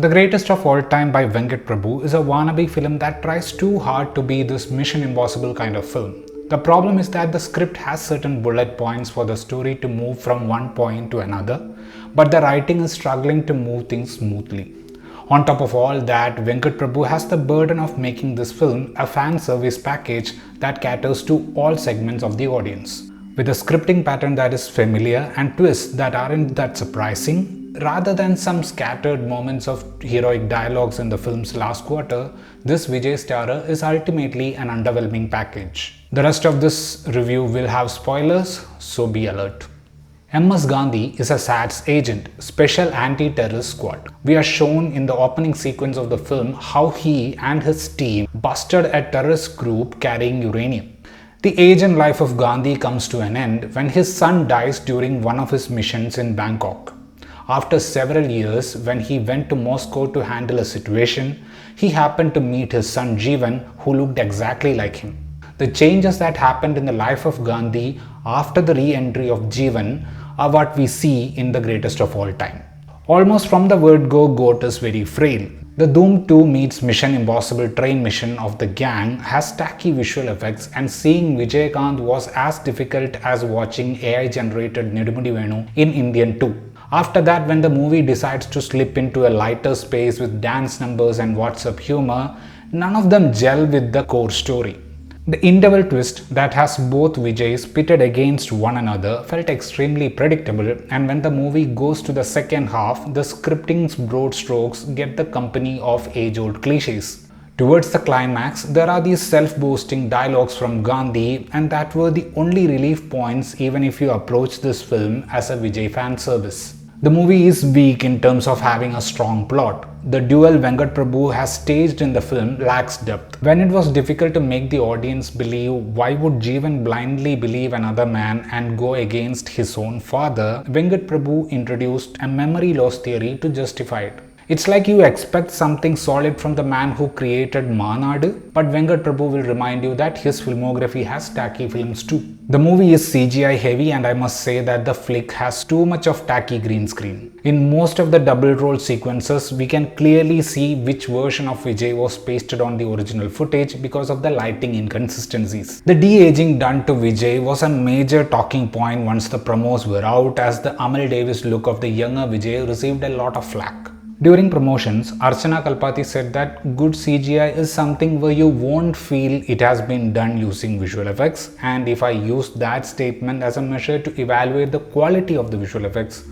The Greatest of All Time by Venkat Prabhu is a wannabe film that tries too hard to be this Mission Impossible kind of film. The problem is that the script has certain bullet points for the story to move from one point to another, but the writing is struggling to move things smoothly. On top of all that, Venkat Prabhu has the burden of making this film a fan service package that caters to all segments of the audience. With a scripting pattern that is familiar and twists that aren't that surprising, rather than some scattered moments of heroic dialogues in the film's last quarter, this Vijay starrer is ultimately an underwhelming package. The rest of this review will have spoilers, so be alert. MS Gandhi is a SAT's agent, Special Anti-Terrorist Squad. We are shown in the opening sequence of the film how he and his team busted a terrorist group carrying uranium. The age and life of Gandhi comes to an end when his son dies during one of his missions in Bangkok. After several years, when he went to Moscow to handle a situation, he happened to meet his son Jeevan, who looked exactly like him. The changes that happened in the life of Gandhi after the re-entry of Jeevan are what we see in The Greatest of All Time. Almost from the word go, GOAT is very frail. The Doom 2 meets Mission Impossible train mission of the gang has tacky visual effects, and seeing Vijay was as difficult as watching AI-generated Nidumudi Venu in Indian 2. After that, when the movie decides to slip into a lighter space with dance numbers and WhatsApp humor, none of them gel with the core story. The interval twist that has both Vijays pitted against one another felt extremely predictable, and when the movie goes to the second half, the scripting's broad strokes get the company of age-old cliches. Towards the climax, there are these self-boasting dialogues from Gandhi, and that were the only relief points even if you approach this film as a Vijay fan service. The movie is weak in terms of having a strong plot. The duel Venkat Prabhu has staged in the film lacks depth. When it was difficult to make the audience believe why would Jeevan blindly believe another man and go against his own father, Venkat Prabhu introduced a memory loss theory to justify it. It's like you expect something solid from the man who created Maanadu, but Venkat Prabhu will remind you that his filmography has tacky films too. The movie is CGI heavy, and I must say that the flick has too much of tacky green screen. In most of the double roll sequences, we can clearly see which version of Vijay was pasted on the original footage because of the lighting inconsistencies. The de-aging done to Vijay was a major talking point once the promos were out, as the Amal Davis look of the younger Vijay received a lot of flack. During promotions, Archana Kalpati said that good CGI is something where you won't feel it has been done using visual effects, and if I use that statement as a measure to evaluate the quality of the visual effects,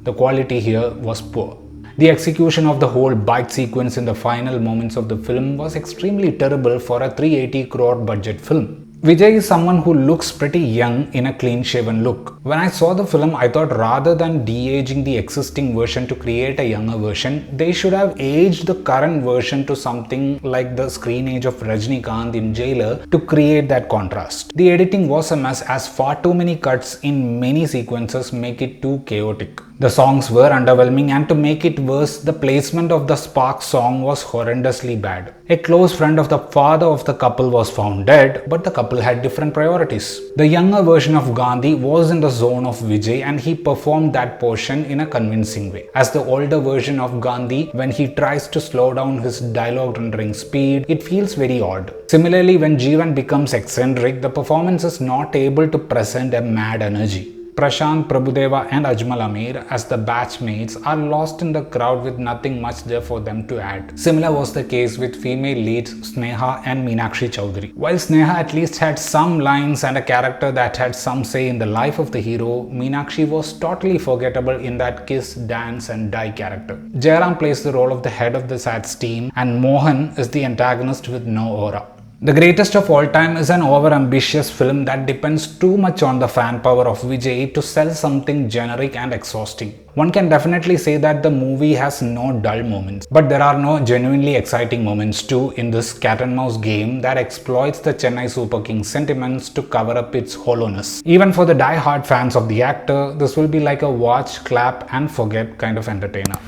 the quality here was poor. The execution of the whole bike sequence in the final moments of the film was extremely terrible for a 380 crore budget film. Vijay is someone who looks pretty young in a clean-shaven look. When I saw the film, I thought rather than de-aging the existing version to create a younger version, they should have aged the current version to something like the screen age of Rajinikanth in Jailer to create that contrast. The editing was a mess, as far too many cuts in many sequences make it too chaotic. The songs were underwhelming, and to make it worse, the placement of the Spark song was horrendously bad. A close friend of the father of the couple was found dead, but the couple had different priorities. The younger version of Gandhi was in the zone of Vijay, and he performed that portion in a convincing way. As the older version of Gandhi, when he tries to slow down his dialogue rendering speed, it feels very odd. Similarly, when Jeevan becomes eccentric, the performance is not able to present a mad energy. Prashant, Prabhudeva and Ajmal Amir as the batchmates are lost in the crowd with nothing much there for them to add. Similar was the case with female leads Sneha and Meenakshi Chowdhury. While Sneha at least had some lines and a character that had some say in the life of the hero, Meenakshi was totally forgettable in that kiss, dance and die character. Jairam plays the role of the head of the SAT's team, and Mohan is the antagonist with no aura. The Greatest of All Time is an overambitious film that depends too much on the fan power of Vijay to sell something generic and exhausting. One can definitely say that the movie has no dull moments, but there are no genuinely exciting moments too in this cat and mouse game that exploits the Chennai Super Kings sentiments to cover up its hollowness. Even for the die-hard fans of the actor, this will be like a watch, clap and forget kind of entertainer.